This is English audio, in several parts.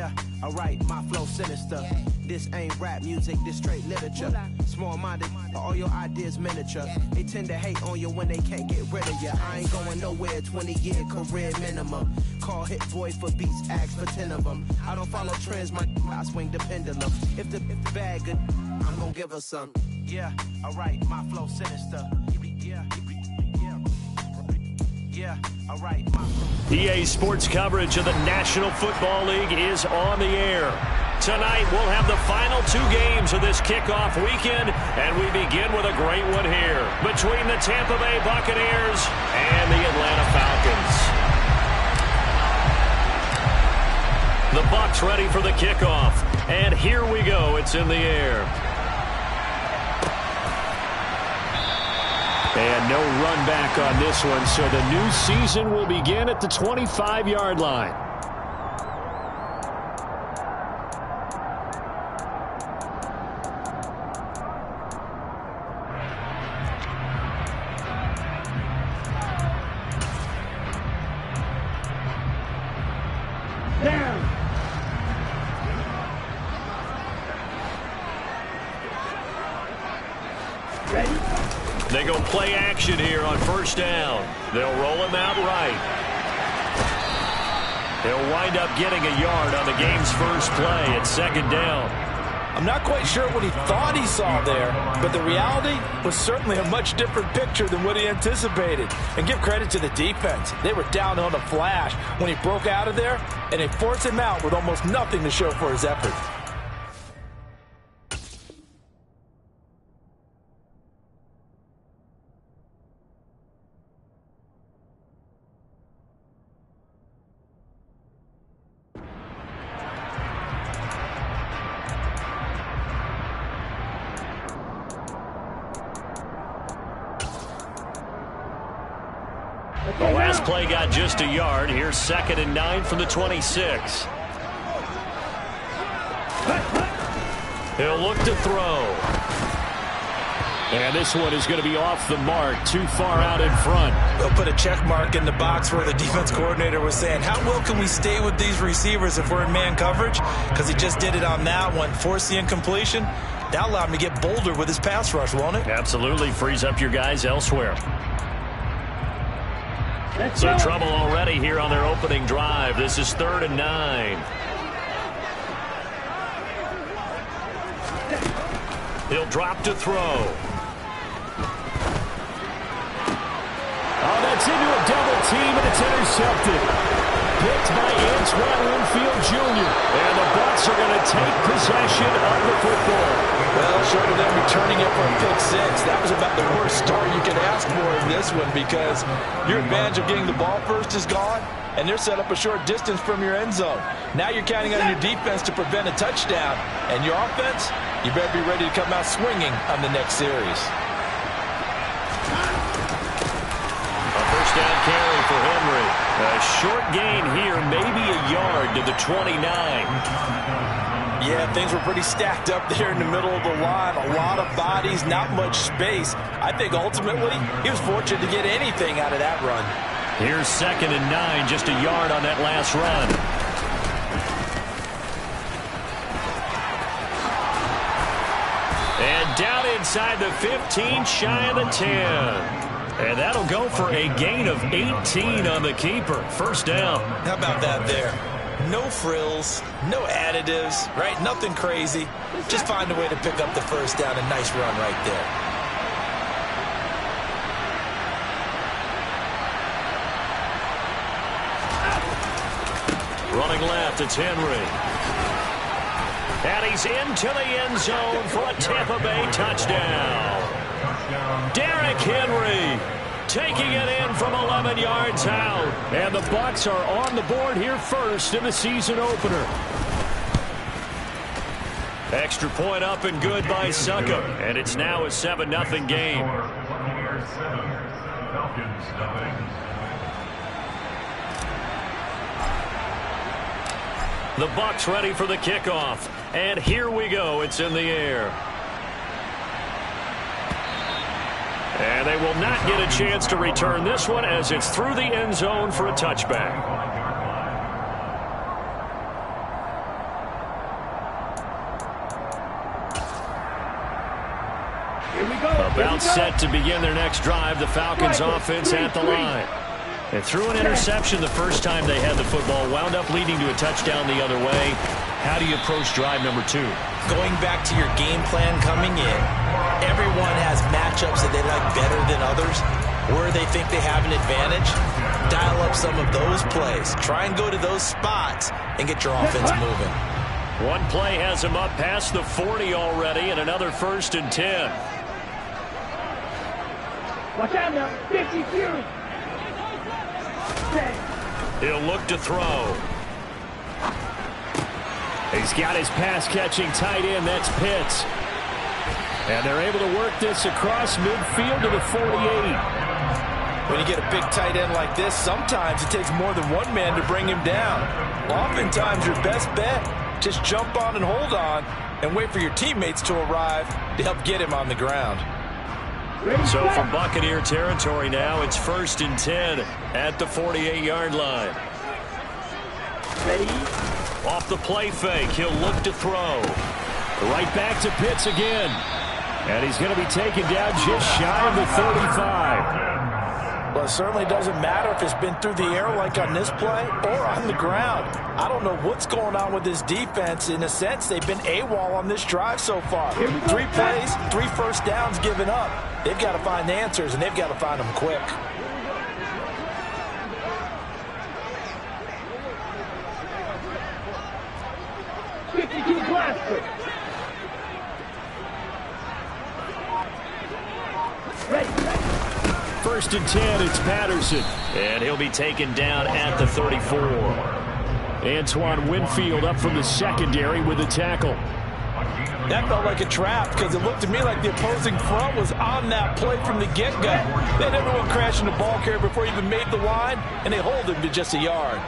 Yeah, alright, my flow sinister. This ain't rap music, this straight literature. Small-minded, all your ideas miniature. They tend to hate on you when they can't get rid of you. I ain't going nowhere, 20-year career minimum. Call hit boy for beats, ask for 10 of them. I don't follow trends, I swing the pendulum. If the bag good, I'm gonna give her some. Yeah, alright, my flow sinister. Yeah, alright. EA Sports coverage of the National Football League is on the air. Tonight, we'll have the final 2 games of this kickoff weekend, and we begin with a great one here between the Tampa Bay Buccaneers and the Atlanta Falcons. The Bucs ready for the kickoff, and here we go. It's in the air. And no run back on this one, so the new season will begin at the 25-yard line. They go play action here on first down. They'll roll him out right. He'll wind up getting a yard on the game's first play at second down. I'm not quite sure what he thought he saw there, but the reality was certainly a much different picture than what he anticipated. And give credit to the defense. They were down on a flash when he broke out of there, and they forced him out with almost nothing to show for his effort. The last play got just a yard. Here's 2nd and 9 from the 26. He'll look to throw. And this one is going to be off the mark, too far out in front. They'll put a check mark in the box where the defense coordinator was saying, how well can we stay with these receivers if we're in man coverage? Because he just did it on that one, forced the incompletion. That allowed him to get bolder with his pass rush, won't it? Absolutely, frees up your guys elsewhere. So trouble already here on their opening drive. This is 3rd and 9. He'll drop to throw. Oh, that's into a double team, and it's intercepted. Picked by Antoine Winfield Jr. And the Bucs are going to take possession of the football. Well, short of them returning it for a pick 6, that was about the worst start you could ask for in this one, because your advantage of getting the ball first is gone, and they're set up a short distance from your end zone. Now you're counting on your defense to prevent a touchdown, and your offense, you better be ready to come out swinging on the next series. A first down carry for Henry. A short gain here, maybe a yard to the 29. Yeah, things were pretty stacked up there in the middle of the line. A lot of bodies, not much space. I think ultimately he was fortunate to get anything out of that run. Here's 2nd and 9, just a yard on that last run. And down inside the 15, shy of the 10. And that'll go for a gain of 18 on the keeper. First down. How about that there? No frills, no additives, right? Nothing crazy. Just find a way to pick up the first down. A nice run right there. Running left, it's Henry. And he's into the end zone for a Tampa Bay touchdown. Derrick Henry taking it in from 11 yards out. And the Bucs are on the board here first in the season opener. Extra point up and good by Suckup. And it's now a 7-0 game. The Bucs ready for the kickoff. And here we go. It's in the air. And they will not get a chance to return this one as it's through the end zone for a touchback. About set to begin their next drive, the Falcons offense at the line. They threw an interception the first time they had the football, wound up leading to a touchdown the other way. How do you approach drive number 2? Going back to your game plan coming in, everyone has matchups that they like better than others, where they think they have an advantage. Dial up some of those plays. Try and go to those spots and get your offense moving. One play has him up past the 40 already, and another 1st and 10. Watch out now, 52. He'll look to throw. He's got his pass-catching tight end. That's Pitts. And they're able to work this across midfield to the 48. When you get a big tight end like this, sometimes it takes more than one man to bring him down. Oftentimes, your best bet, just jump on and hold on and wait for your teammates to arrive to help get him on the ground. So from Buccaneer territory now, it's 1st and 10 at the 48-yard line. Ready? Off the play fake, he'll look to throw. Right back to Pitts again. And he's going to be taken down just shy of the 35. Well, it certainly doesn't matter if it's been through the air like on this play or on the ground. I don't know what's going on with this defense. In a sense, they've been AWOL on this drive so far. 3 plays, 3 first downs given up. They've got to find answers, and they've got to find them quick. First and 10, it's Patterson. And he'll be taken down at the 34. Antoine Winfield up from the secondary with the tackle. That felt like a trap because it looked to me like the opposing front was on that play from the get-go. They had everyone crashing the ball carrier before he even made the line, and they hold him to just a yard.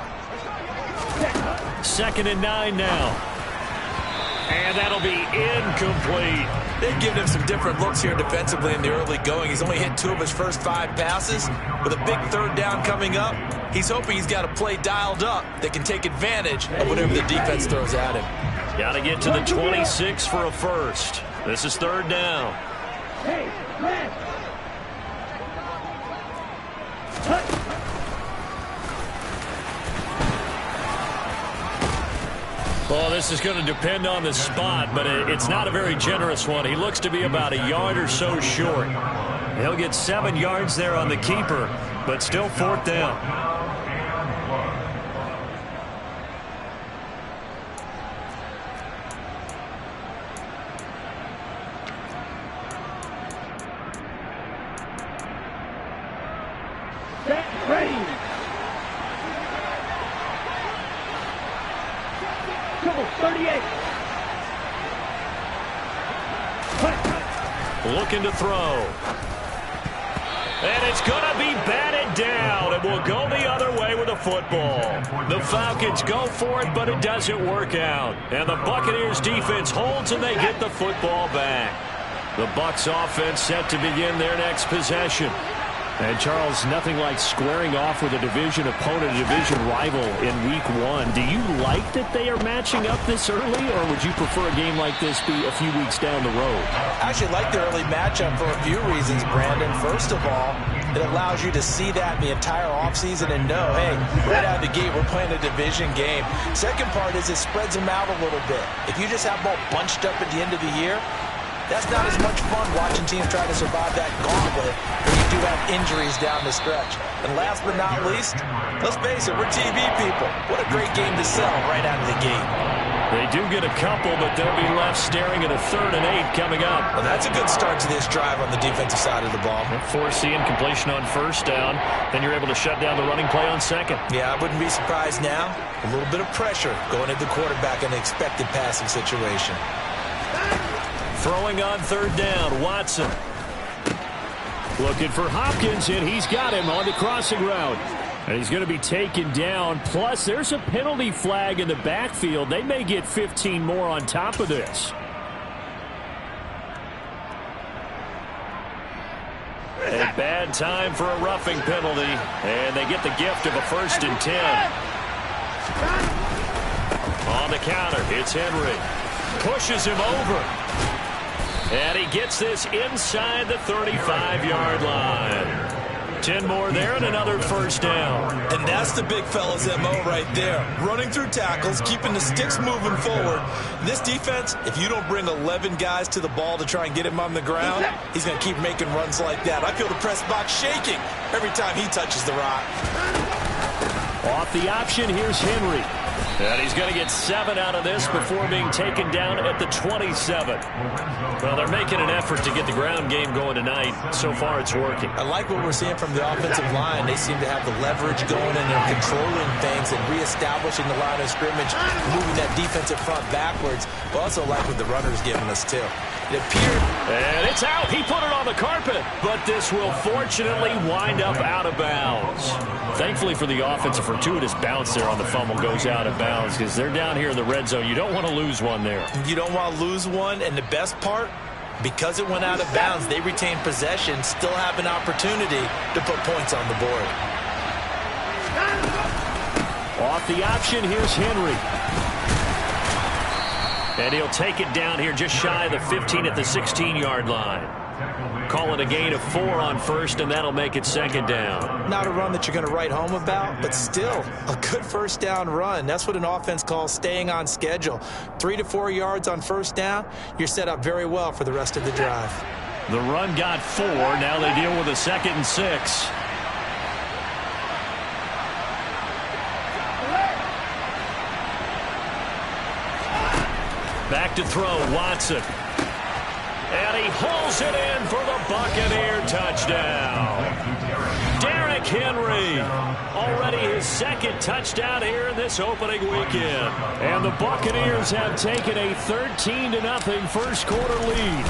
2nd and 9 now. And that'll be incomplete. They've given him some different looks here defensively in the early going. He's only hit 2 of his first 5 passes. With a big 3rd down coming up, he's hoping he's got a play dialed up that can take advantage of whatever the defense throws at him. Got to get to the 26 for a first. This is 3rd down. Hey, man. Well, this is going to depend on the spot, but it's not a very generous one. He looks to be about a yard or so short. He'll get 7 yards there on the keeper, but still 4th down. Get ready. Come on, 38. Looking to throw. And it's going to be batted down, and will go the other way with the football. The Falcons go for it, but it doesn't work out. And the Buccaneers defense holds, and they get the football back. The Bucs offense set to begin their next possession. And, Charles, nothing like squaring off with a division opponent, a division rival in Week 1. Do you like that they are matching up this early, or would you prefer a game like this be a few weeks down the road? I actually like the early matchup for a few reasons, Brandon. First of all, it allows you to see that in the entire offseason and know, hey, right out of the gate, we're playing a division game. Second part is it spreads them out a little bit. If you just have them all bunched up at the end of the year, that's not as much fun watching teams try to survive that gauntlet when you do have injuries down the stretch. And last but not least, let's face it, we're TV people. What a great game to sell right out of the gate. They do get a couple, but they'll be left staring at a 3rd and 8 coming up. Well, that's a good start to this drive on the defensive side of the ball. Forcing completion on 1st down. Then you're able to shut down the running play on 2nd. Yeah, I wouldn't be surprised now. A little bit of pressure going into the quarterback in an expected passing situation. Throwing on 3rd down, Watson. Looking for Hopkins, and he's got him on the crossing route. And he's going to be taken down. Plus, there's a penalty flag in the backfield. They may get 15 more on top of this. A bad time for a roughing penalty, and they get the gift of a 1st and 10. On the counter, it's Henry. Pushes him over. And he gets this inside the 35-yard line. 10 more there and another first down. And that's the big fella's MO right there. Running through tackles, keeping the sticks moving forward. This defense, if you don't bring 11 guys to the ball to try and get him on the ground, he's going to keep making runs like that. I feel the press box shaking every time he touches the rock. Off the option, here's Henry. And he's going to get 7 out of this before being taken down at the 27. Well, they're making an effort to get the ground game going tonight. So far, it's working. I like what we're seeing from the offensive line. They seem to have the leverage going, and they're controlling things and reestablishing the line of scrimmage, moving that defensive front backwards. But also like what the runner's giving us, too. It appeared. And it's out. He put it on the carpet. But this will fortunately wind up out of bounds. Thankfully for the offense, a fortuitous bounce there on the fumble goes out of bounds because they're down here in the red zone. You don't want to lose one there. You don't want to lose one, and the best part, because it went out of bounds, they retain possession, still have an opportunity to put points on the board. Off the option, here's Henry. And he'll take it down here just shy of the 15 at the 16-yard line. Call it a gain of 4 on first, and that'll make it second down. Not a run that you're going to write home about, but still a good first down run. That's what an offense calls staying on schedule. 3 to 4 yards on first down, you're set up very well for the rest of the drive. The run got 4. Now they deal with a 2nd and 6. Back to throw, Watson. And he hauls it in for the Buccaneer touchdown. Derrick Henry, already his 2nd touchdown here in this opening weekend. And the Buccaneers have taken a 13-0 first quarter lead.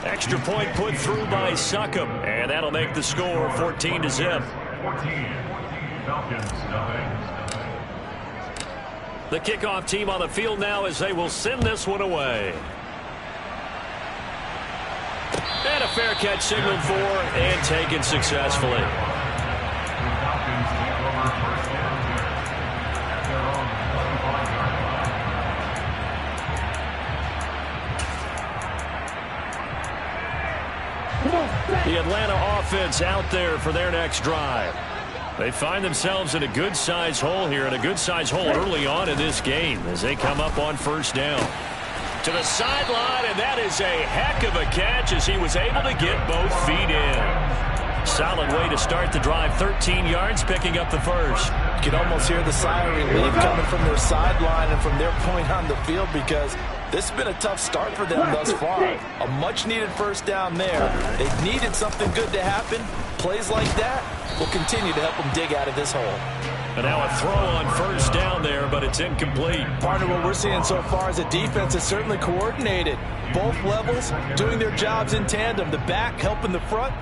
Extra point put through by Succop, and that'll make the score 14-0. The kickoff team on the field now as they will send this one away. And a fair catch signaled for and taken successfully. The Atlanta offense out there for their next drive. They find themselves in a good-sized hole here, and a good-sized hole early on in this game as they come up on first down. To the sideline, and that is a heck of a catch as he was able to get both feet in. Solid way to start the drive, 13 yards, picking up the first. You can almost hear the sigh of relief coming from their sideline and from their point on the field because this has been a tough start for them thus far. A much-needed first down there. They've needed something good to happen. Plays like that will continue to help them dig out of this hole. And now a throw on first down there, but it's incomplete. Partner, what we're seeing so far is a defense is certainly coordinated. Both levels doing their jobs in tandem. The back helping the front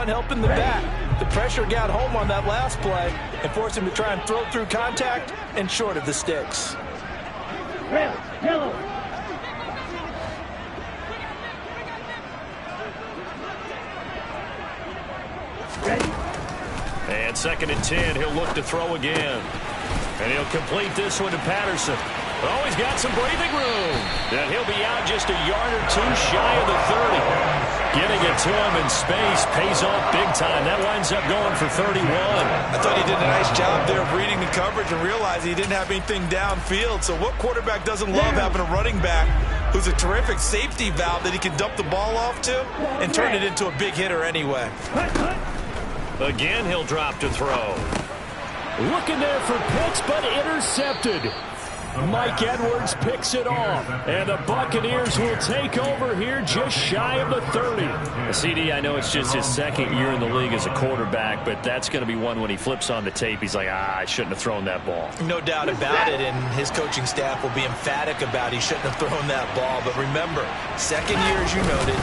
helping the back. The pressure got home on that last play and forced him to try and throw through contact and short of the sticks. Red, yellow. Ready. And 2nd and 10, he'll look to throw again. And he'll complete this one to Patterson. Oh, he's got some breathing room. And he'll be out just a yard or 2 shy of the 30. Getting it to him in space pays off big time. That winds up going for 31. I thought he did a nice job there of reading the coverage and realizing he didn't have anything downfield. So what quarterback doesn't love having a running back who's a terrific safety valve that he can dump the ball off to and turn it into a big hitter anyway? Again, he'll drop to throw. Looking there for Pitts, but intercepted. Mike Edwards picks it off. And the Buccaneers will take over here just shy of the 30. CD, I know it's just his 2nd year in the league as a quarterback, but that's going to be one when he flips on the tape. He's like, I shouldn't have thrown that ball. No doubt about it, and his coaching staff will be emphatic about he shouldn't have thrown that ball. But remember, 2nd year, as you noted,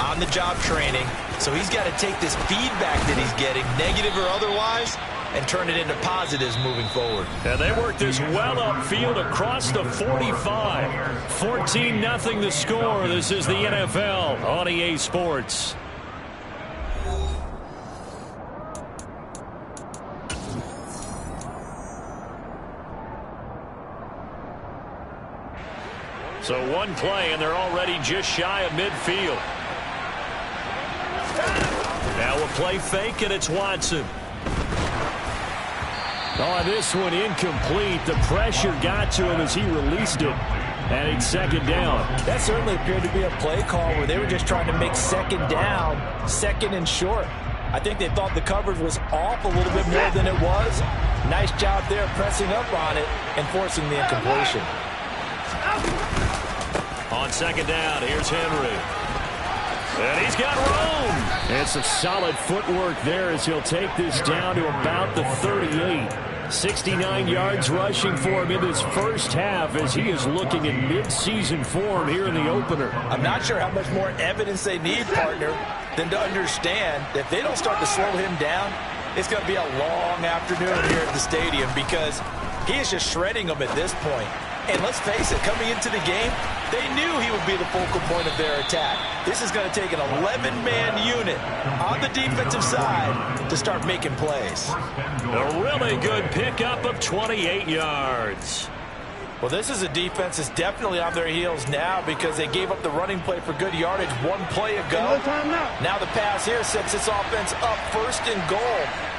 on-the-job training. So he's got to take this feedback that he's getting, negative or otherwise, and turn it into positives moving forward. And they work this well upfield across the 45. 14-0 the score. This is the NFL on EA Sports. So one play, and they're already just shy of midfield. Now a play fake, and it's Watson. Oh, this one incomplete. The pressure got to him as he released it. And it's second down. That certainly appeared to be a play call where they were just trying to make second down, second and short. I think they thought the coverage was off a little bit more than it was. Nice job there pressing up on it and forcing the incompletion. On second down, here's Henry. And he's got room. It's a solid footwork there as he'll take this down to about the 38. 69 yards rushing for him in this first half as he is looking in mid-season form here in the opener. I'm not sure how much more evidence they need, partner, than to understand that if they don't start to slow him down, it's going to be a long afternoon here at the stadium because he is just shredding them at this point. And let's face it, coming into the game, they knew he would be the focal point of their attack. This is going to take an 11-man unit on the defensive side to start making plays. A really good pickup of 28 yards. Well, this is a defense that's definitely on their heels now because they gave up the running play for good yardage one play ago. Now the pass here sets this offense up first and goal.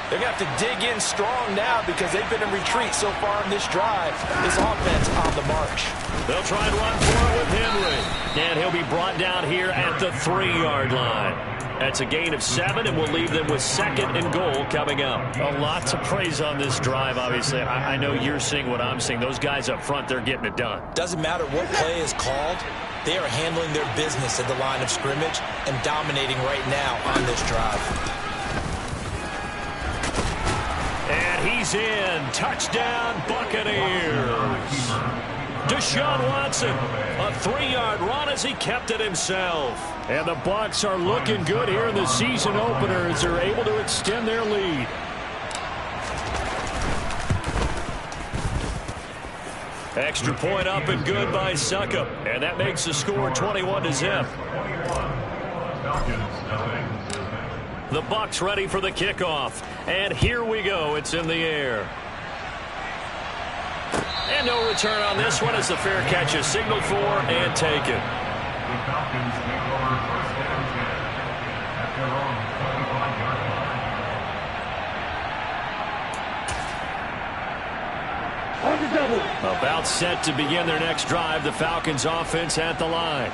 They're going to have to dig in strong now because they've been in retreat so far in this drive. This offense on the march. They'll try and run for it with Henry. And he'll be brought down here at the 3-yard line. That's a gain of 7, and we'll leave them with second and goal coming up. A lot to praise on this drive, obviously. I know you're seeing what I'm seeing. Those guys up front, they're getting it done. Doesn't matter what play is called. They are handling their business at the line of scrimmage and dominating right now on this drive. And he's in. Touchdown, Buccaneers. Deshaun Watson, a 3-yard run as he kept it himself. And the Bucs are looking good here in the season opener as they're able to extend their lead. Extra point up and good by Succop. And that makes the score 21-0. The Bucs ready for the kickoff. And here we go. It's in the air. And no return on this one as the fair catch is signaled for and taken. About set to begin their next drive. The Falcons offense at the line.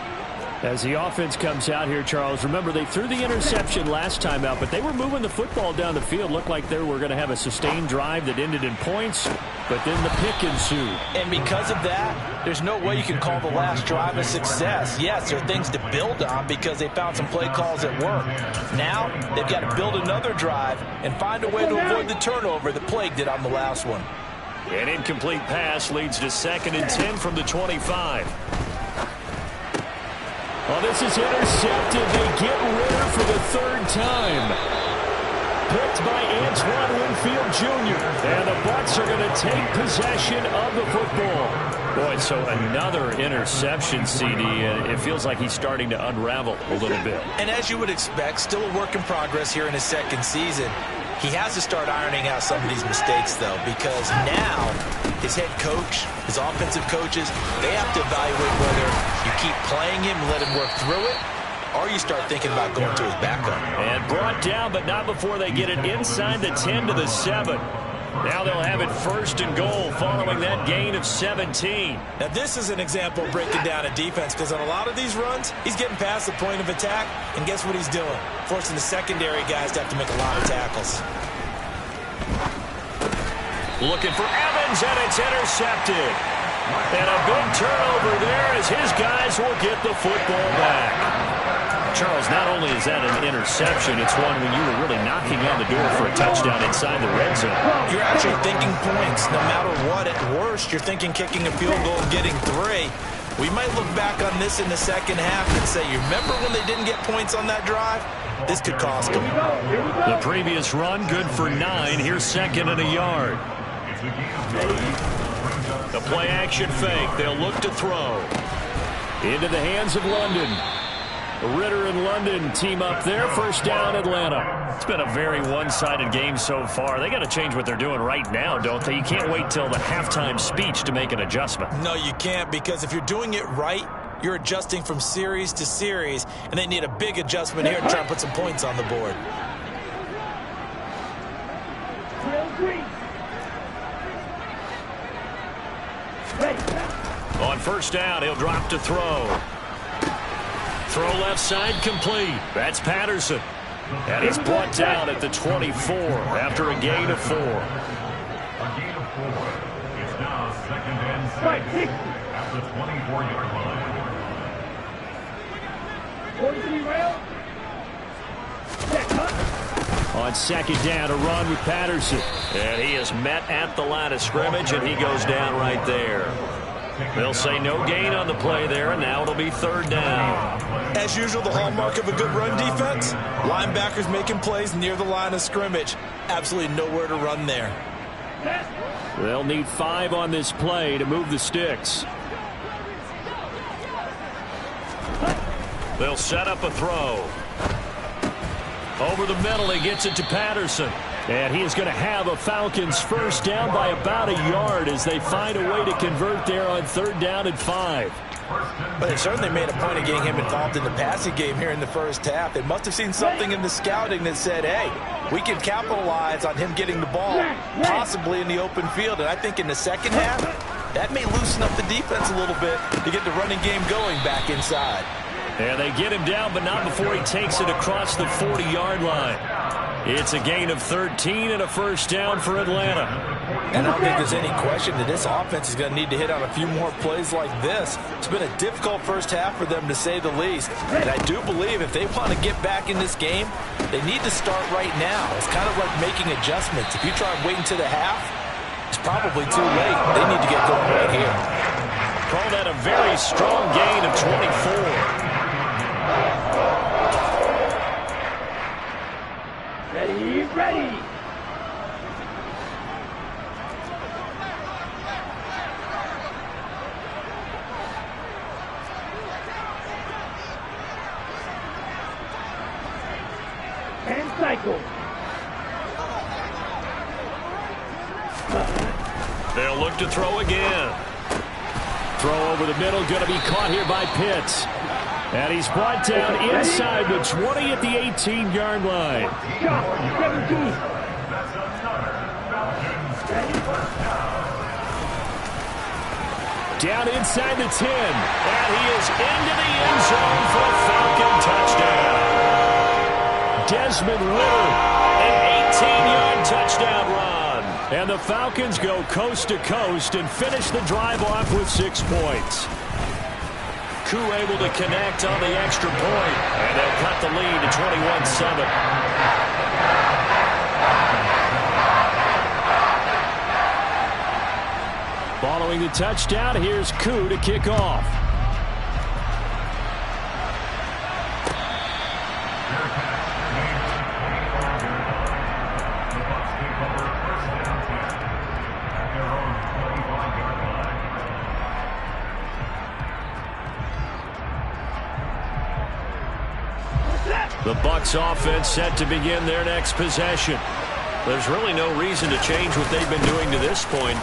As the offense comes out here, Charles, remember they threw the interception last time out, but they were moving the football down the field. Looked like they were going to have a sustained drive that ended in points, but then the pick ensued. And because of that, there's no way you can call the last drive a success. Yes, there are things to build on because they found some play calls that work. Now, they've got to build another drive and find a way to avoid the turnover that plagued it on the last one. An incomplete pass leads to 2nd and 10 from the 25. Well, this is intercepted. They get rid for the 3rd time. Picked by Antoine Winfield Jr. And the Bucs are going to take possession of the football. Boy, so another interception, CD, and it feels like he's starting to unravel a little bit. And as you would expect, still a work in progress here in his 2nd season. He has to start ironing out some of these mistakes, though, because now his head coach, his offensive coaches, they have to evaluate whether you keep playing him and let him work through it, or you start thinking about going to his backup. And brought down, but not before they get it inside the 10 to the 7. Now they'll have it 1st and goal following that gain of 17. Now this is an example of breaking down a defense because on a lot of these runs, he's getting past the point of attack, and guess what he's doing? Forcing the secondary guys to have to make a lot of tackles. Looking for Evans, and it's intercepted. And a big turnover there as his guys will get the football back. Charles, not only is that an interception, it's one when you were really knocking on the door for a touchdown inside the red zone. You're actually thinking points no matter what. At worst, you're thinking kicking a field goal and getting 3. We might look back on this in the 2nd half and say, you remember when they didn't get points on that drive? This could cost them. The previous run, good for 9. Here's 2nd and a yard. The play action fake. They'll look to throw. Into the hands of London. Ritter and London team up there. First down, Atlanta. It's been a very one-sided game so far. They got to change what they're doing right now, don't they? You can't wait till the halftime speech to make an adjustment. No, you can't, because if you're doing it right, you're adjusting from series to series, and they need a big adjustment here to try and put some points on the board. On first down, he'll drop to throw. Throw left side complete. That's Patterson. And he's brought down at the 24 after a gain of 4. A gain of 4. It's now 2nd and 6 at the 24-yard line. On second down, a run with Patterson. And he is met at the line of scrimmage, and he goes down right there. They'll say no gain on the play there, and now it'll be 3rd down. As usual, the hallmark of a good run defense, linebackers making plays near the line of scrimmage. Absolutely nowhere to run there. They'll need 5 on this play to move the sticks. They'll set up a throw. Over the middle, he gets it to Patterson. And he is going to have a Falcons first down by about a yard as they find a way to convert there on 3rd down and 5. But they certainly made a point of getting him involved in the passing game here in the first half. They must have seen something in the scouting that said, hey, we can capitalize on him getting the ball, possibly in the open field. And I think in the second half, that may loosen up the defense a little bit to get the running game going back inside. And they get him down, but not before he takes it across the 40-yard line. It's a gain of 13 and a first down for Atlanta. And I don't think there's any question that this offense is going to need to hit on a few more plays like this. It's been a difficult first half for them, to say the least. And I do believe if they want to get back in this game, they need to start right now. It's kind of like making adjustments. If you try and wait until the half, it's probably too late. They need to get going right here. Called that a very strong gain of 24. Ready. And cycle. They'll look to throw again. Throw over the middle, going to be caught here by Pitts. And he's brought down inside the 20 at the 18-yard line. Down inside the 10. And he is into the end zone for a Falcon touchdown. Desmond Ritter. An 18-yard touchdown run. And the Falcons go coast to coast and finish the drive off with 6 points. Koo able to connect on the extra point, and they'll cut the lead to 21-7. Following the touchdown, here's Koo to kick off. The Bucs offense set to begin their next possession. There's really no reason to change what they've been doing to this point.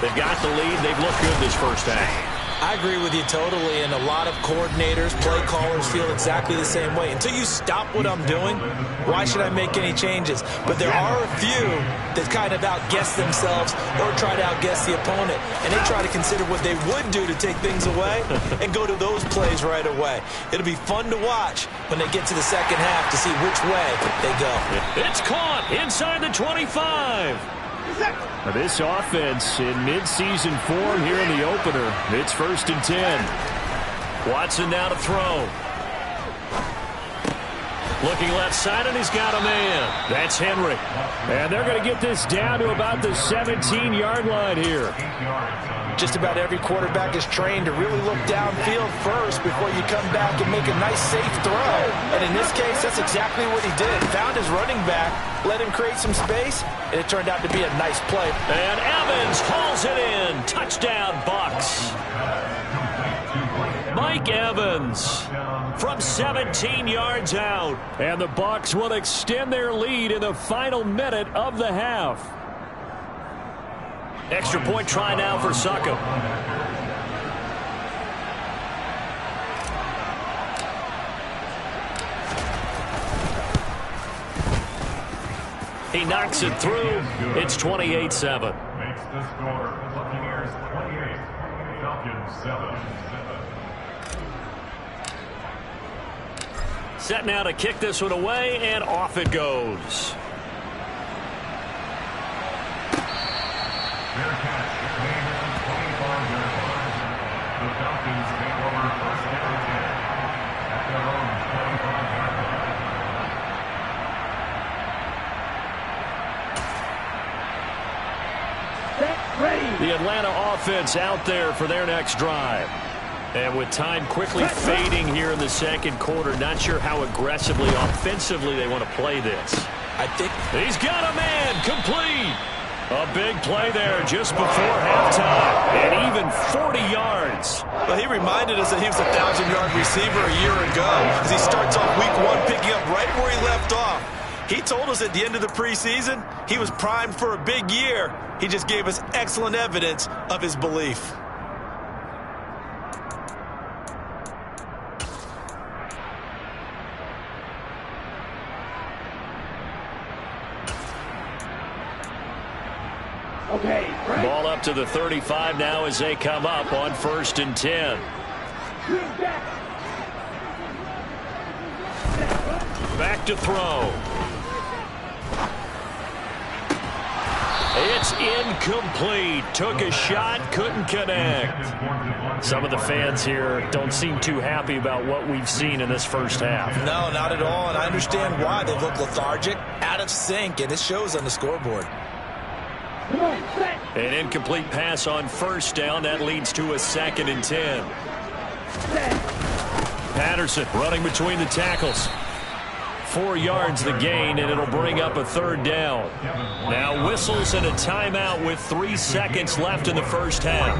They've got the lead. They've looked good this first half. I agree with you totally, and a lot of coordinators, play callers feel exactly the same way. Until you stop what I'm doing, why should I make any changes? But there are a few that kind of outguess themselves or try to outguess the opponent, and they try to consider what they would do to take things away and go to those plays right away. It'll be fun to watch when they get to the second half to see which way they go. It's caught inside the 25. This offense in midseason form here in the opener. It's 1st and 10. Watson now to throw. Looking left side, and he's got a man. That's Henry. And they're going to get this down to about the 17-yard line here. Just about every quarterback is trained to really look downfield first before you come back and make a nice, safe throw. And in this case, that's exactly what he did. Found his running back, let him create some space, and it turned out to be a nice play. And Evans hauls it in. Touchdown, Bucs. Mike Evans Falcons from 17 yards out. And the Bucs will extend their lead in the final minute of the half. Extra point try now for Succop. He knocks it through. It's 28-7. Makes the score. Buccaneers 28, Falcons 7. Set now to kick this one away, and off it goes. Fair catch. Made at the 25-yard line. The Falcons take over first down 10 at their own 25-yard line. The Atlanta offense out there for their next drive. And with time quickly fading here in the second quarter, not sure how aggressively, offensively they want to play this. I think he's got a man complete. A big play there just before halftime. And even 40 yards. Well, he reminded us that he was a 1,000-yard receiver a year ago as he starts off week one picking up right where he left off. He told us at the end of the preseason he was primed for a big year. He just gave us excellent evidence of his belief. Okay, ball up to the 35 now as they come up on 1st and 10. Back to throw. It's incomplete. Took a shot, couldn't connect. Some of the fans here don't seem too happy about what we've seen in this first half. No, not at all, and I understand why. They look lethargic, out of sync, and it shows on the scoreboard. An incomplete pass on 1st down. That leads to a 2nd and 10. Patterson running between the tackles. 4 yards the gain, and it'll bring up a 3rd down. Now whistles and a timeout with 3 seconds left in the first half.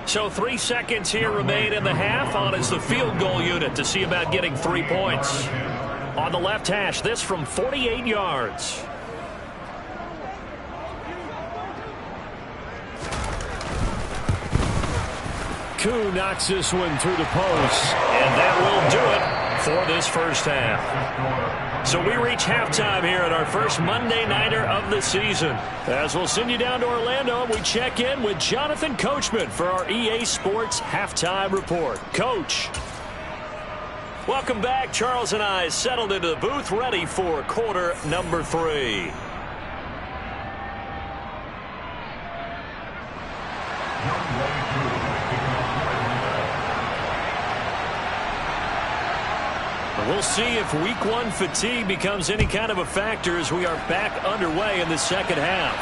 So 3 seconds here remain in the half. On is the field goal unit to see about getting 3 points. On the left hash, this from 48 yards. Koo knocks this one through the post, and that will do it for this first half. So we reach halftime here at our first Monday Nighter of the season. As we'll send you down to Orlando, we check in with Jonathan Coachman for our EA Sports Halftime Report. Coach. Welcome back. Charles and I settled into the booth, ready for quarter number 3. We'll see if week 1 fatigue becomes any kind of a factor as we are back underway in the second half.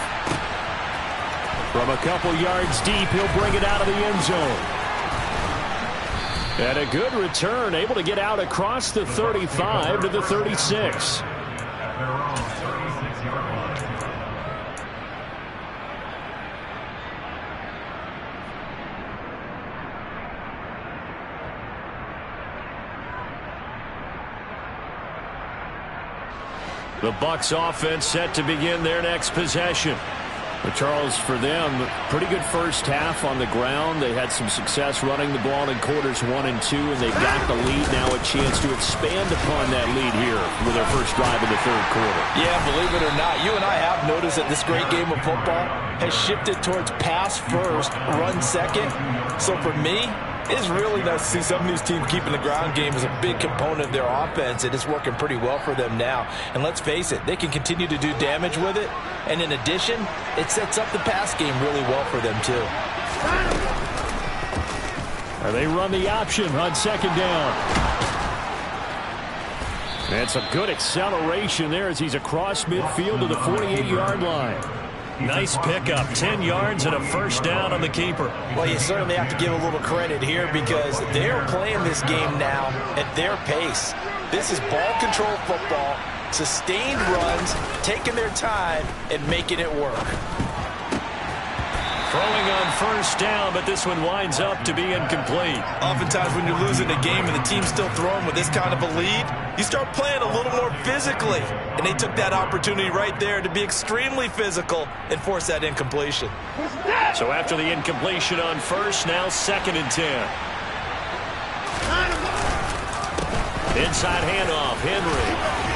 From a couple yards deep, he'll bring it out of the end zone. And a good return, able to get out across the 35 to the 36. The Bucs offense set to begin their next possession. But Charles, for them, pretty good first half on the ground. They had some success running the ball in quarters 1 and 2, and they've got the lead now, a chance to expand upon that lead here with their first drive in the 3rd quarter. Yeah, believe it or not, you and I have noticed that this great game of football has shifted towards pass first, run second. So for me, it's really nice to see some of these teams keeping the ground game as a big component of their offense, and it's working pretty well for them now. And let's face it, they can continue to do damage with it. And in addition, it sets up the pass game really well for them, too. And they run the option on 2nd down. And some good acceleration there as he's across midfield to the 48-yard line. Nice pickup, 10 yards and a first down on the keeper. Well, you certainly have to give a little credit here because they're playing this game now at their pace. This is ball control football. Sustained runs, taking their time, and making it work. Throwing on first down, but this one winds up to be incomplete. Oftentimes when you're losing a game and the team's still throwing with this kind of a lead, you start playing a little more physically. And they took that opportunity right there to be extremely physical and force that incompletion. So after the incompletion on first, now 2nd and 10. Inside handoff, Henry.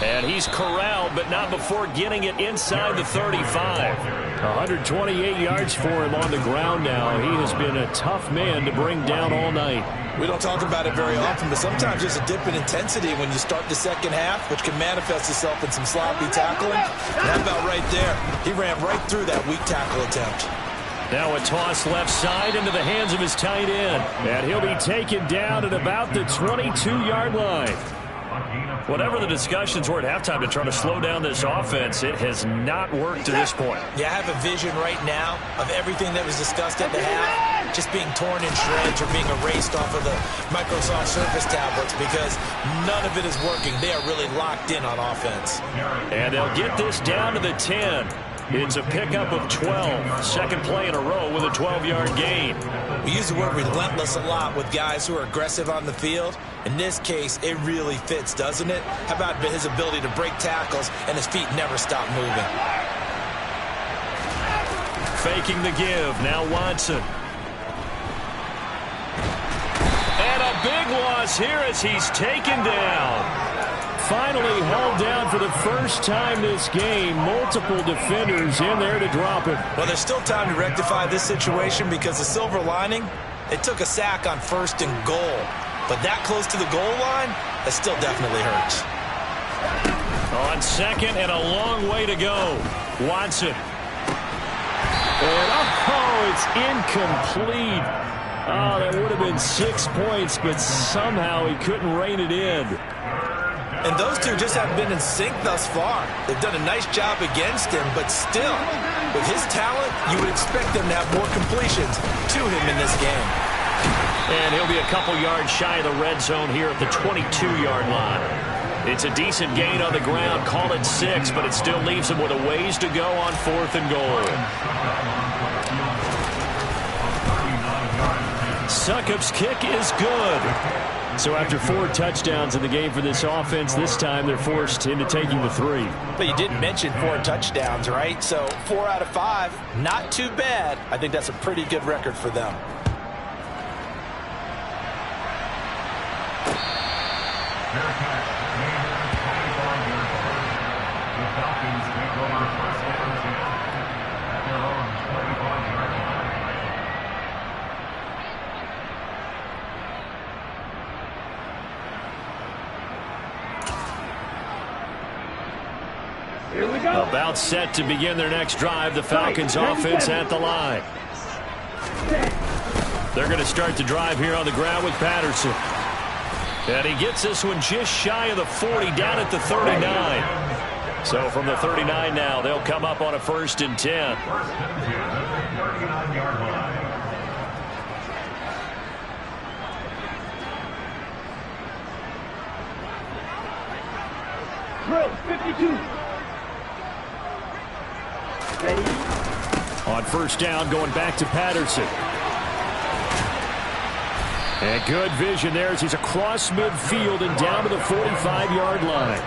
And he's corralled, but not before getting it inside the 35. 128 yards for him on the ground now. He has been a tough man to bring down all night. We don't talk about it very often, but sometimes there's a dip in intensity when you start the second half, which can manifest itself in some sloppy tackling. And how about right there? He ran right through that weak tackle attempt. Now a toss left side into the hands of his tight end. And he'll be taken down at about the 22-yard line. Whatever the discussions were at halftime to try to slow down this offense, it has not worked to this point. Yeah, I have a vision right now of everything that was discussed at the half just being torn in shreds or being erased off of the Microsoft Surface tablets because none of it is working. They are really locked in on offense. And they'll get this down to the 10. It's a pickup of 12. Second play in a row with a 12-yard gain. We use the word relentless a lot with guys who are aggressive on the field. In this case, it really fits, doesn't it? How about his ability to break tackles and his feet never stop moving? Faking the give. Now Watson. And a big loss here as he's taken down. Finally held down for the first time this game. Multiple defenders in there to drop him. Well, there's still time to rectify this situation because the silver lining, they took a sack on 1st and goal. But that close to the goal line, that still definitely hurts. On 2nd and a long way to go. Watson. And it's incomplete. Oh, that would have been 6 points, but somehow he couldn't rein it in. And those two just haven't been in sync thus far. They've done a nice job against him, but still, with his talent, you would expect them to have more completions to him in this game. And he'll be a couple yards shy of the red zone here at the 22-yard line. It's a decent gain on the ground. Call it 6, but it still leaves him with a ways to go on 4th and goal. Succop's kick is good. So after 4 touchdowns in the game for this offense, this time they're forced into taking the 3. But you didn't mention 4 touchdowns, right? So 4 out of 5, not too bad. I think that's a pretty good record for them. The Falcons take over 1st down and 10 at their own 25-yard line. Here we go. About set to begin their next drive. The Falcons offense at the line. They're going to start the drive here on the ground with Patterson. And he gets this one just shy of the 40, down at the 39. So from the 39 now, they'll come up on a 1st and 10. 39-yard line. Drill 52. Ready? On 1st down, going back to Patterson. And good vision there as he's across midfield and down to the 45-yard line.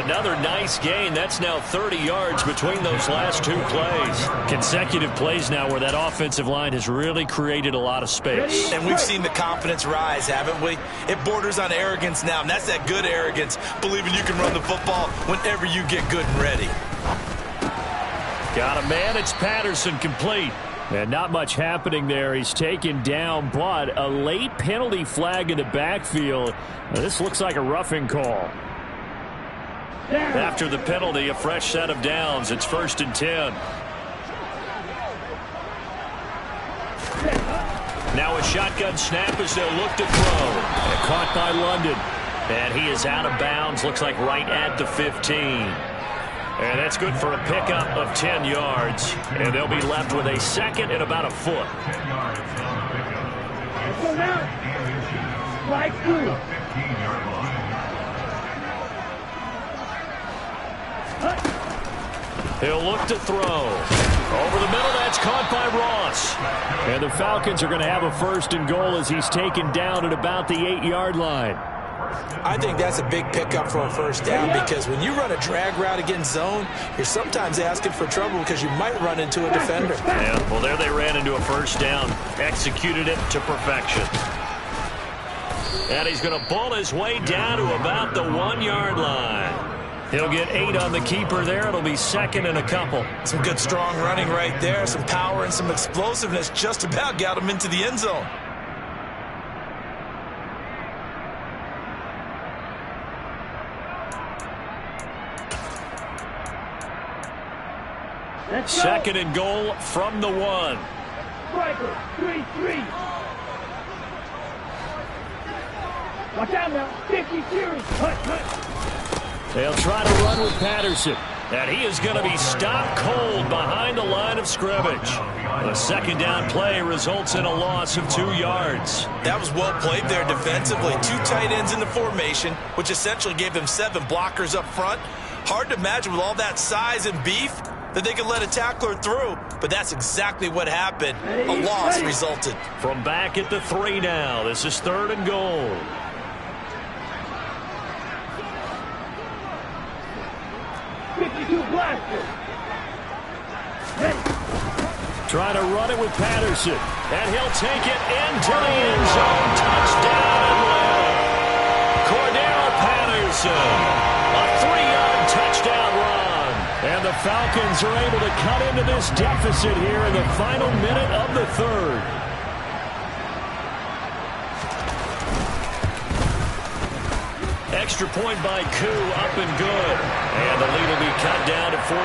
Another nice gain. That's now 30 yards between those last 2 plays. Consecutive plays now where that offensive line has really created a lot of space. And we've seen the confidence rise, haven't we? It borders on arrogance now, and that's that good arrogance, believing you can run the football whenever you get good and ready. Got a man. It's Patterson, complete. And not much happening there. He's taken down, but a late penalty flag in the backfield. Now, this looks like a roughing call. After the penalty, a fresh set of downs. It's 1st and 10. Now a shotgun snap as they'll look to throw. And caught by London. And he is out of bounds. Looks like right at the 15. And that's good for a pickup of 10 yards. And they'll be left with a 2nd and about a foot. 10 yards on the pickup. Let's go now. Strike 2. 15-yard line. He'll look to throw. Over the middle, that's caught by Ross. And the Falcons are going to have a 1st and goal as he's taken down at about the 8-yard line. I think that's a big pickup for a 1st down because when you run a drag route against zone, you're sometimes asking for trouble because you might run into a defender. Yeah, well, there they ran into a 1st down. Executed it to perfection. And he's going to ball his way down to about the 1-yard line. He'll get 8 on the keeper there. It'll be 2nd and a couple. Some good strong running right there. Some power and some explosiveness just about got him into the end zone. Let's go. 2nd and goal from the 1. Striker, 3-3. Watch out now. 50 series. Hut. They'll try to run with Patterson. And he is going to be stopped cold behind the line of scrimmage. The 2nd down play results in a loss of 2 yards. That was well played there defensively. 2 tight ends in the formation, which essentially gave them 7 blockers up front. Hard to imagine with all that size and beef that they could let a tackler through, but that's exactly what happened. A loss resulted. From back at the 3 now, this is 3rd and goal. Trying to run it with Patterson. And he'll take it into the end zone. Touchdown Atlanta. Cordell Patterson. A 3-yard touchdown run. And the Falcons are able to cut into this deficit here in the final minute of the 3rd. Extra point by Koo, up and good. And the lead will be cut down to 14.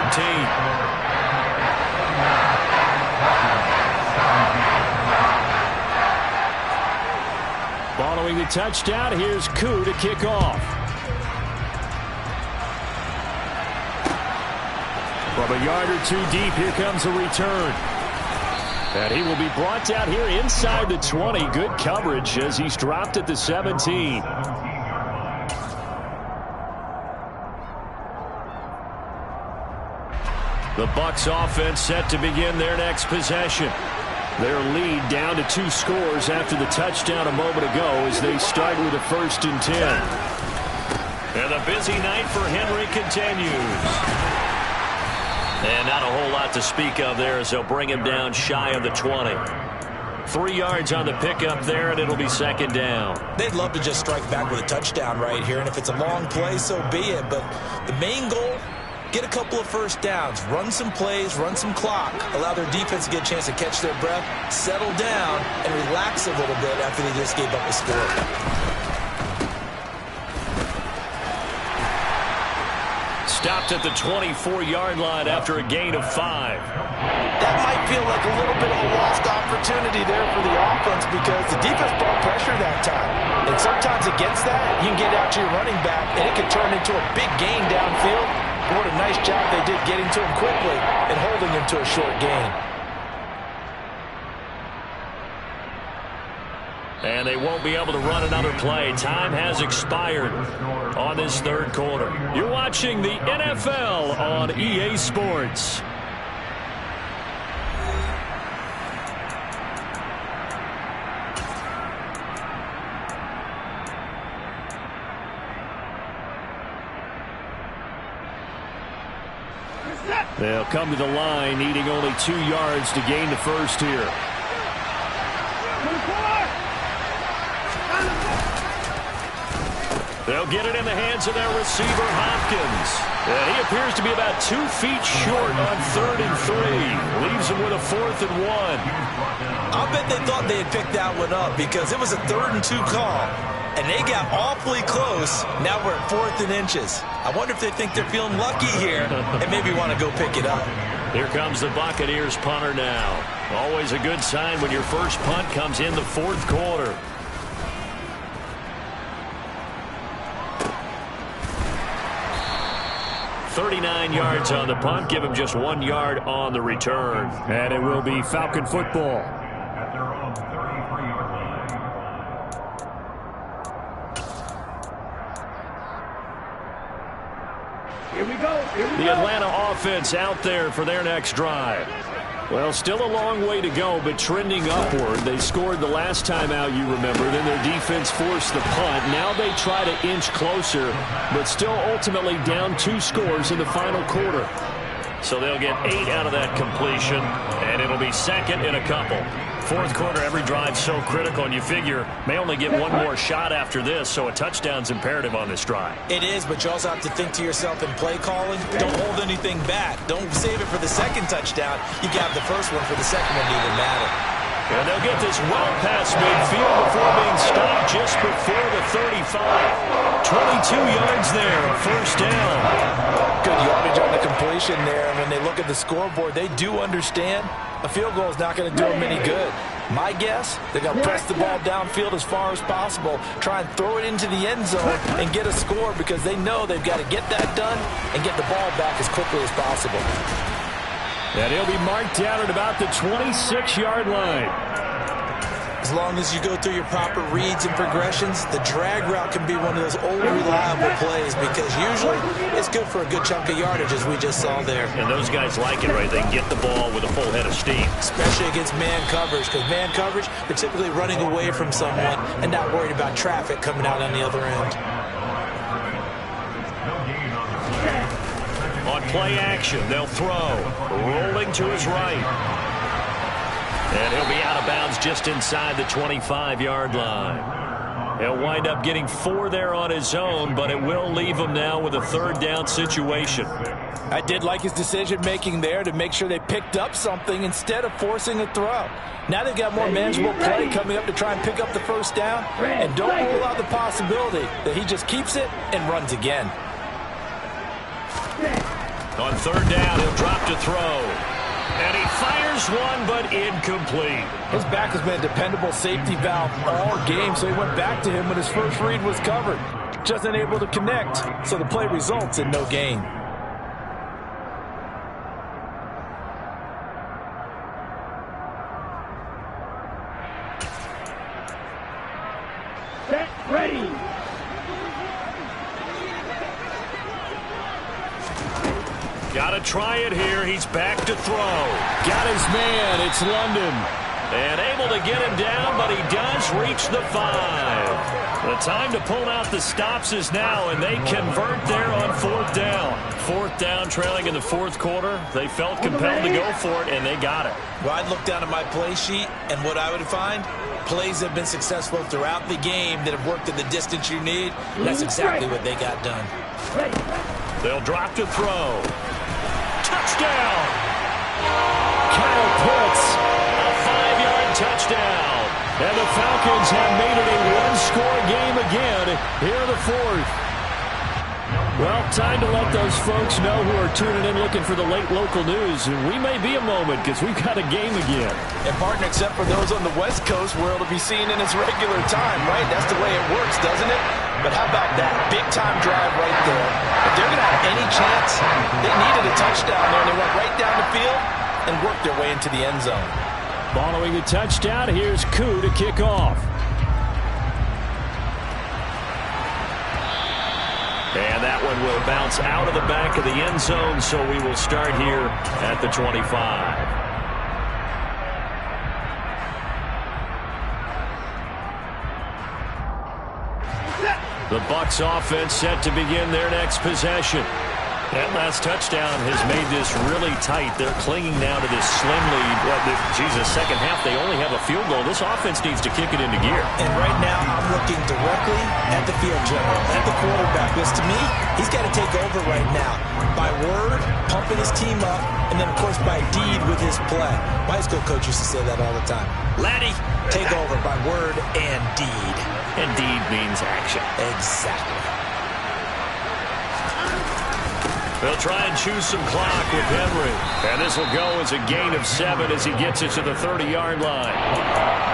Following the touchdown, here's Koo to kick off. From a yard or 2 deep, here comes a return. And he will be brought down here inside the 20. Good coverage as he's dropped at the 17. The Bucs offense set to begin their next possession. Their lead down to 2 scores after the touchdown a moment ago as they start with a 1st and 10. And the busy night for Henry continues. And not a whole lot to speak of there as they'll bring him down shy of the 20. 3 yards on the pickup there, and it'll be 2nd down. They'd love to just strike back with a touchdown right here, and if it's a long play, so be it. But the main goal, get a couple of 1st downs, run some plays, run some clock, allow their defense to get a chance to catch their breath, settle down, and relax a little bit after they just gave up a score. Stopped at the 24-yard line after a gain of 5. That might feel like a little bit of a lost opportunity there for the offense because the defense brought pressure that time. And sometimes against that, you can get out to your running back, and it can turn into a big gain downfield. What a nice job they did getting to him quickly and holding him to a short gain. And they won't be able to run another play. Time has expired on this 3rd quarter. You're watching the NFL on EA Sports. They'll come to the line, needing only 2 yards to gain the 1st here. They'll get it in the hands of their receiver, Hopkins. And he appears to be about 2 feet short on 3rd and 3. Leaves him with a 4th and 1. I'll bet they thought they had picked that one up because it was a 3rd and 2 call. And they got awfully close. Now we're at 4th and inches. I wonder if they think they're feeling lucky here and maybe want to go pick it up. Here comes the Buccaneers punter now. Always a good sign when your first punt comes in the 4th quarter. .39 yards on the punt. Give him just 1 yard on the return. And it will be Falcon football. At their own 33-yard line. Here we go. The Atlanta offense out there for their next drive. Well, still a long way to go, but trending upward. They scored the last time out, you remember. Then their defense forced the punt. Now they try to inch closer, but still ultimately down 2 scores in the final quarter. So they'll get 8 out of that completion, and it'll be second in a couple. Fourth quarter, every drive's so critical, and you figure may only get one more shot after this, so a touchdown's imperative on this drive. It is, but you also have to think to yourself in play calling, don't hold anything back. Don't save it for the second touchdown. You got the first one for the second one to even matter. And they'll get this well past midfield before being stopped just before the 35. 22 yards there, first down. Good yardage on the completion there. And when they look at the scoreboard, they do understand a field goal is not going to do them any good. My guess, they're going to press the ball downfield as far as possible, try and throw it into the end zone and get a score because they know they've got to get that done and get the ball back as quickly as possible. And he'll be marked down at about the 26-yard line. As long as you go through your proper reads and progressions, the drag route can be one of those old reliable plays because usually it's good for a good chunk of yardage, as we just saw there. And those guys like it, right? They can get the ball with a full head of steam. Especially against man coverage, because man coverage, they're typically running away from someone and not worried about traffic coming out on the other end. On play action, they'll throw. Rolling to his right. And he'll be out of bounds just inside the 25-yard line. He'll wind up getting 4 there on his own, but it will leave him now with a third down situation. I did like his decision-making there to make sure they picked up something instead of forcing a throw. Now they've got more manageable play coming up to try and pick up the first down, and don't rule out the possibility that he just keeps it and runs again. On third down, he'll drop to throw. And he fires one, but incomplete. His back has been a dependable safety valve all game, so he went back to him when his first read was covered. Just unable to connect, so the play results in no gain. Set, ready. Got to try it here. He's back to throw. Got his man. It's London. And able to get him down, but he does reach the 5. The time to pull out the stops is now, and they convert there on fourth down. Fourth down, trailing in the fourth quarter. They felt compelled to go for it, and they got it. Well, I'd look down at my play sheet, and what I would find, plays have been successful throughout the game that have worked at the distance you need. And that's exactly what they got done. They'll drop to throw. Touchdown! Kyle Pitts, a 5-yard touchdown. And the Falcons have made it a one-score game again here in the fourth. Well, time to let those folks know who are tuning in looking for the late local news. We may be a moment because we've got a game again. And, partner, except for those on the West Coast where it'll be seen in its regular time, right? That's the way it works, doesn't it? But how about that? Big-time drive right there. If they're going to have any chance, they needed a touchdown there, and they went right down the field and worked their way into the end zone. Following the touchdown, here's Koo to kick off. And that one will bounce out of the back of the end zone, so we will start here at the 25. The Bucs offense set to begin their next possession. That last touchdown has made this really tight. They're clinging now to this slim lead. Second half, they only have a field goal. This offense needs to kick it into gear. And right now, I'm looking directly at the field general, at the quarterback. Because to me, he's got to take over right now. By word, pumping his team up, and then, of course, by deed with his play. My high school coach used to say that all the time. Laddie, take over by word and deed. And deed means action. Exactly. They'll try and choose some clock with Henry. And this will go as a gain of 7 as he gets it to the 30-yard line.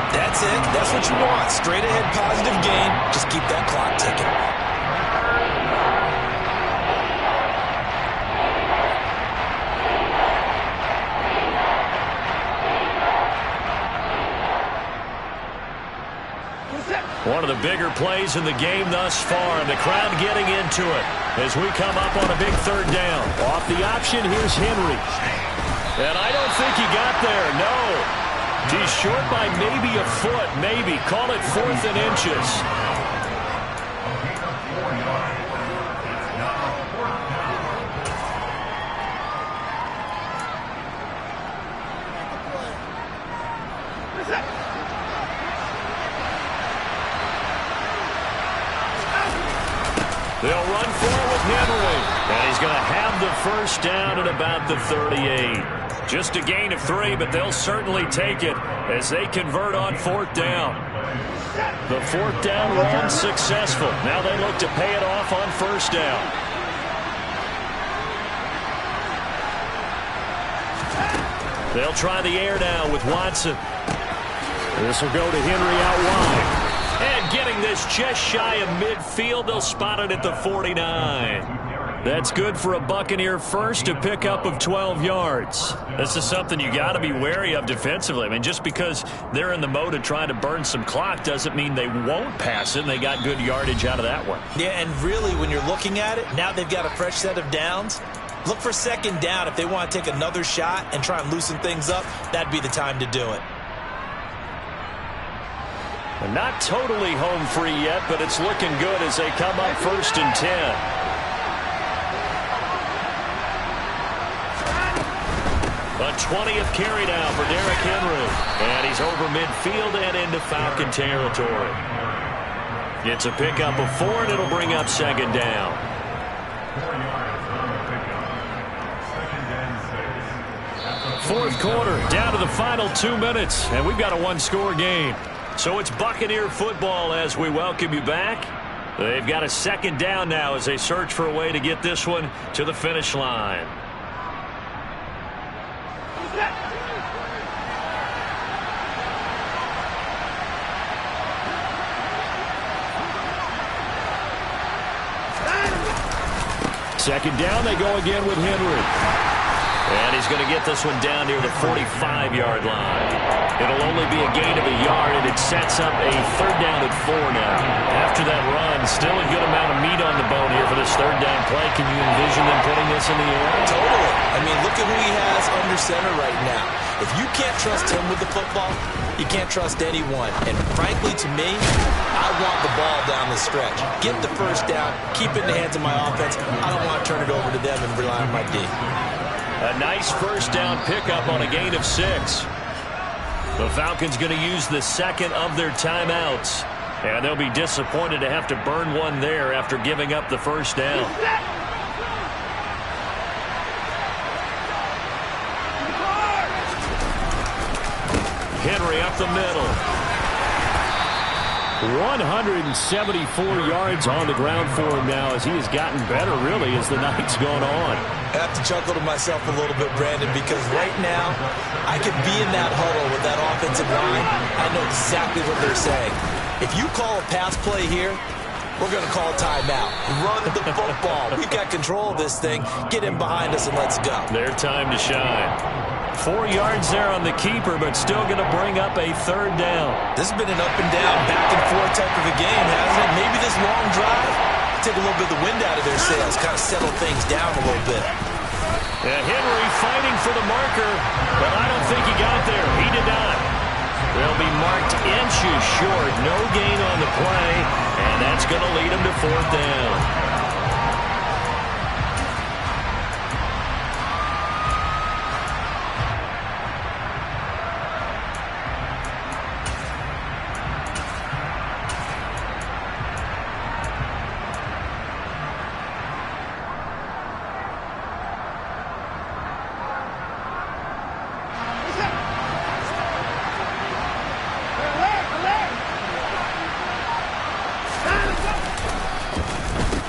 That's it. That's what you want. Straight ahead positive gain. Just keep that clock ticking. One of the the bigger plays in the game thus far, and the crowd getting into it as we come up on a big third down. Off the option, here's Henry. And I don't think he got there, no. He's short by maybe a foot, maybe. Call it 4th and inches. They'll run forward with Henry. And he's going to have the first down at about the 38. Just a gain of 3, but they'll certainly take it as they convert on 4th down. The 4th down run successful. Now they look to pay it off on 1st down. They'll try the air now with Watson. This will go to Henry out wide. And getting this just shy of midfield, they'll spot it at the 49. That's good for a Buccaneer first, a pickup of 12 yards. This is something you got to be wary of defensively. I mean, just because they're in the mode of trying to burn some clock doesn't mean they won't pass it, and they got good yardage out of that one. Yeah, and really, when you're looking at it, now they've got a fresh set of downs. Look for 2nd down. If they want to take another shot and try and loosen things up, that'd be the time to do it. And not totally home free yet, but it's looking good as they come up 1st and 10. A 20th carry now for Derrick Henry. And he's over midfield and into Falcon territory. It's a pickup of 4, and it'll bring up 2nd down. 4th quarter, down to the final 2 minutes, and we've got a 1-score game. So it's Buccaneer football as we welcome you back. They've got a 2nd down now as they search for a way to get this one to the finish line. Second down, they go again with Henry. And he's going to get this one down near the 45-yard line. It'll only be a gain of a yard, and it sets up a 3rd down at 4 now. After that run, still a good amount of meat on the bone here for this 3rd down play. Can you envision them putting this in the air? Totally. I mean, look at who he has under center right now. If you can't trust him with the football, you can't trust anyone. And frankly, to me, I want the ball down the stretch. Get the 1st down, keep it in the hands of my offense. I don't want to turn it over to them and rely on my D. A nice 1st down pickup on a gain of 6. The Falcons going to use the 2nd of their timeouts. And they'll be disappointed to have to burn one there after giving up the 1st down. Henry up the middle. 174 yards on the ground for him now as he has gotten better, really, as the night's gone on. I have to chuckle to myself a little bit, Brandon, because right now I could be in that huddle with that offensive line. I know exactly what they're saying. If you call a pass play here, we're going to call a timeout. Run the football. We've got control of this thing. Get in behind us and let's go. Their time to shine. 4 yards there on the keeper, but still going to bring up a 3rd down. This has been an up and down, back and forth type of a game, hasn't it? Maybe this long drive take a little bit of the wind out of their sails, kind of settle things down a little bit. And Henry fighting for the marker, but I don't think he got there. He did not. They'll be marked inches short. No gain on the play, and that's going to lead them to 4th down.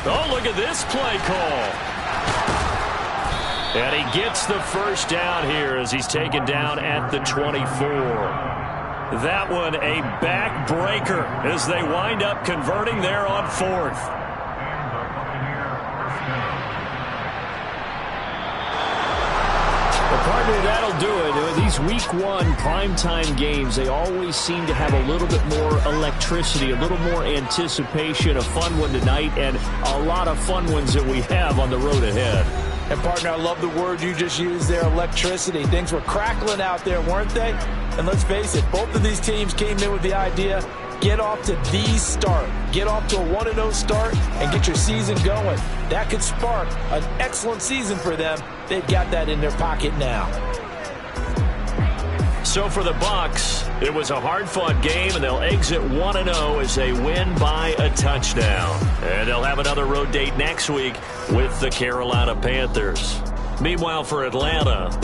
Oh, look at this play call. And he gets the 1st down here as he's taken down at the 24. That one a backbreaker as they wind up converting there on 4th. Well, partner, that'll do it. These week one primetime games, they always seem to have a little bit more electricity, a little more anticipation. A fun one tonight, and a lot of fun ones that we have on the road ahead. And, partner, I love the word you just used there, electricity. Things were crackling out there, weren't they? And let's face it, both of these teams came in with the idea, get off to the start. Get off to a 1-0 start and get your season going. That could spark an excellent season for them. They've got that in their pocket now. So for the Bucs, it was a hard-fought game, and they'll exit 1-0 as they win by a touchdown. And they'll have another road date next week with the Carolina Panthers. Meanwhile, for Atlanta,